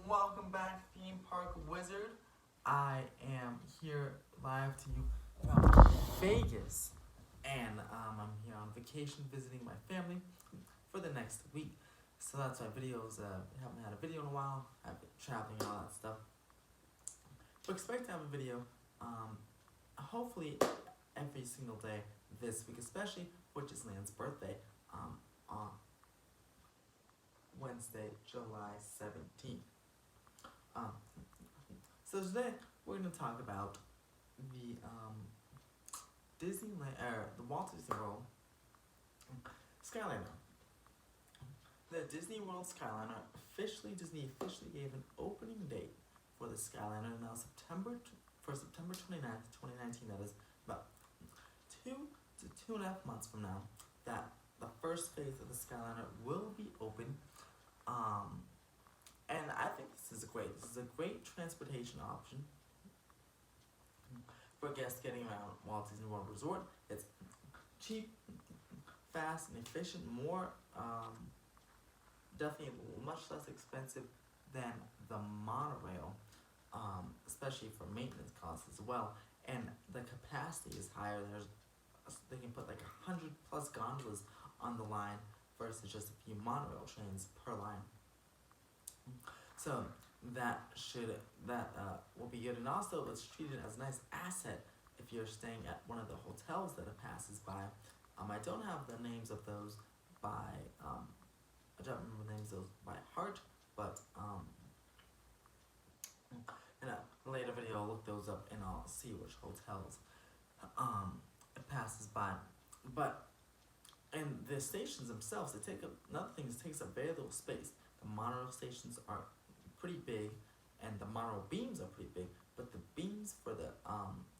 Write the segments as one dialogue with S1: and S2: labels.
S1: Welcome back, Theme Park Wizard. I am here live to you from Vegas, and I'm here on vacation visiting my family for the next week. So that's why videos haven't had a video in a while. I've been traveling and all that stuff. But expect to have a video, hopefully every single day this week, especially for Disneyland's birthday on Wednesday, July 17th. So today we're going to talk about the the Walt Disney World Skyliner. The Disney World Skyliner Disney officially gave an opening date for the Skyliner now September 29th, 2019. That is about 2 to 2.5 months from now. That the first phase of the Skyliner will be open. And I think this is a great transportation option for guests getting around Walt Disney World Resort. It's cheap, fast, and efficient. Definitely much less expensive than the monorail, especially for maintenance costs as well. And the capacity is higher. They can put like 100+ gondolas on the line versus just a few monorail trains per line. So that will be good, and also it's treated as a nice asset if you're staying at one of the hotels that it passes by. I don't have the names of those by I don't remember the names of those by heart, but in a later video I'll look those up and I'll see which hotels it passes by. But and the stations themselves, it takes up very little space. The monorail stations are pretty big, and the monorail beams are pretty big, but the beams for the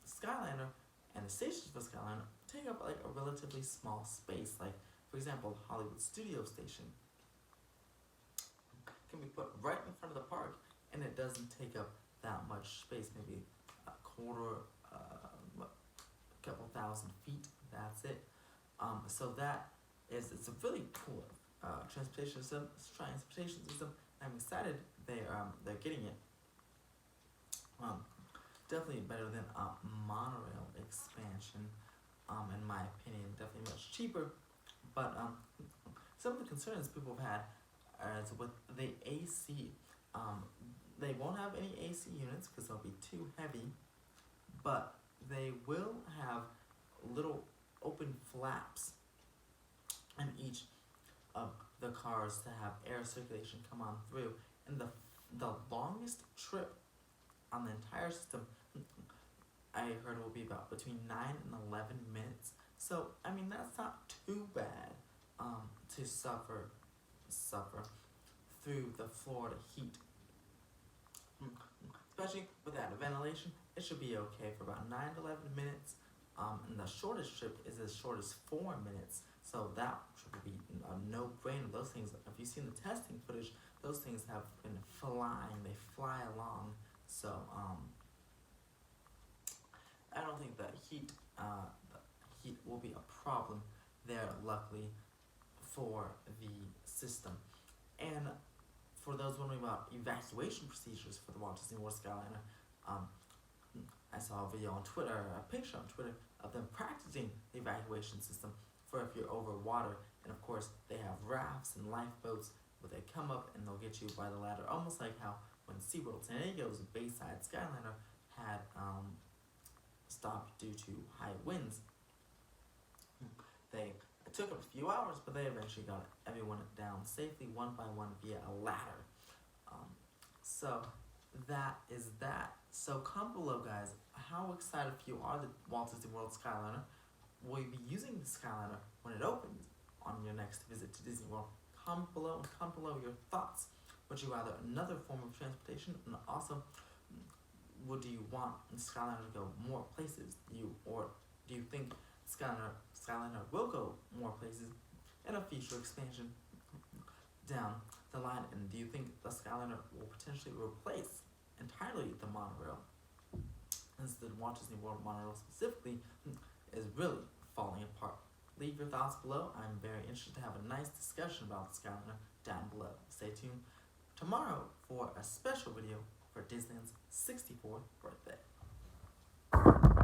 S1: Skyliner and the stations for Skyliner take up like a relatively small space. Like, for example, Hollywood Studio Station can be put right in front of the park, and it doesn't take up that much space, maybe a couple thousand feet, that's it. So it's a really cool transportation system. I'm excited they're getting it. Definitely better than a monorail expansion, in my opinion. Definitely much cheaper, but some of the concerns people have had is with the AC. They won't have any AC units because they'll be too heavy, but they will have little open flaps in each of the cars to have air circulation come on through. And the longest trip on the entire system, I heard, will be about between 9 and 11 minutes. So I mean, that's not too bad to suffer through the Florida heat. Especially without ventilation, it should be okay for about 9 to 11 minutes. And the shortest trip is as short as 4 minutes. So that should be a no-brainer. Those things, if you've seen the testing footage, those things have been flying. They fly along. So I don't think the heat will be a problem there, luckily, for the system. And for those wondering about evacuation procedures for the Walt Disney World Skyliner, I saw a video on Twitter, a picture on Twitter of them practicing the evacuation system for if you're over water. And of course, they have rafts and lifeboats where they come up and they'll get you by the ladder, almost like how when SeaWorld San Diego's Bayside Skyliner had stopped due to high winds. It took a few hours, but they eventually got everyone down safely, one by one, via a ladder. So that is that. So comment below, guys, how excited you are the Walt Disney World Skyliner. Will you be using the Skyliner when it opens on your next visit to Disney World? Comment below your thoughts. Would you rather another form of transportation? And also, would you want the Skyliner to go more places? Or do you think Skyliner will go more places in a future expansion down the line? And do you think the Skyliner will potentially replace entirely the monorail, since the Walt Disney World monorail specifically is really falling apart? Leave your thoughts below. I'm very interested to have a nice discussion about the Skyliner down below. Stay tuned tomorrow for a special video for Disneyland's 64th birthday.